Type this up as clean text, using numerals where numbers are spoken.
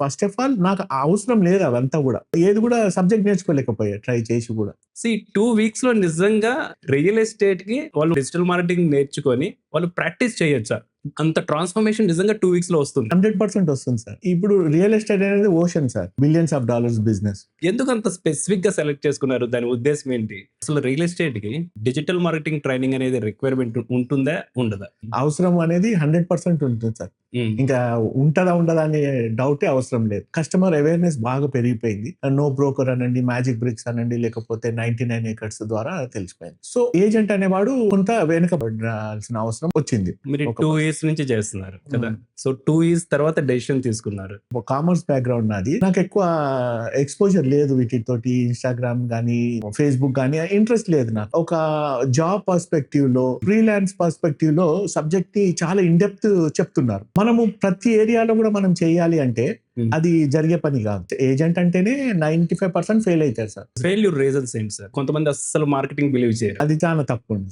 First of all నాకు అవసరం లేదు అవంతా కూడా. ఏది కూడా సబ్జెక్ట్ నేర్చుకోలేకపోయా ట్రై చేసి కూడా. 2 వీక్స్ లో నిజంగా రియల్ ఎస్టేట్ కి వాళ్ళు డిజిటల్ మార్కెటింగ్ నేర్చుకొని వాళ్ళు ప్రాక్టీస్ చేయొచ్చా? అంత ట్రాన్స్ఫర్మేషన్ నిజంగా 2 వీక్స్ లో వస్తుంది. 100% వస్తుంది సార్. ఇప్పుడు రియల్ ఎస్టేట్ అనేది ocean sir, billions of dollars business. ఎందుకు అంత స్పెసిఫిక్ గా సెలెక్ట్ చేసుకున్నారు? దాని ఉద్దేశం ఏంటి? అసలు రియల్ ఎస్టేట్ కి డిజిటల్ మార్కెటింగ్ ట్రైనింగ్ అనేది రిక్వైర్మెంట్ ఉంటుందా ఉండదా? అవసరం అనేది 100% ఉంటుంది సార్. ఇంకా ఉంటదా ఉండదా అనే డౌటే అవసరం లేదు. కస్టమర్ అవేర్నెస్ బాగా పెరిగిపోయింది. నో బ్రోకర్ అనండి, మ్యాజిక్ బ్రిక్స్ అనండి, లేకపోతే 99 acres ద్వారా తెలిసిపోయింది. సో ఏజెంట్ అనేవాడు కొంత వెనుకబడాల్సిన అవసరం వచ్చింది. మీరు 2 ఇయర్స్ నుంచి చేస్తున్నారు కదా. సో 2 ఇయర్స్ తర్వాత డెసిషన్ తీసుకున్నారు. కామర్స్ బ్యాక్గ్రౌండ్ నాది. నాకు ఎక్కువ ఎక్స్పోజర్ లేదు వీటితోటి. ఇన్స్టాగ్రామ్ గానీ, ఫేస్బుక్ గానీ ఇంట్రెస్ట్ లేదు నాకు. ఒక జాబ్ పర్స్పెక్టివ్ లో, ఫ్రీలాన్స్ పర్స్పెక్టివ్ లో సబ్జెక్ట్ ని చాలా ఇన్ డెప్త్ చెప్తున్నారు. మనము ప్రతి ఏరియాలో కూడా మనం చేయాలి అంటే అది జరిగే పని కాదు. ఏజెంట్ అంటేనే 95% ఫెయిల్ అవుతారు సార్. ఫెయిల్యూర్ రీజన్స్ ఏంటి సార్? కొంతమంది అస్సలు మార్కెటింగ్ బిలీవ్ చేయరు. అది చాలా తప్పు ఉంది.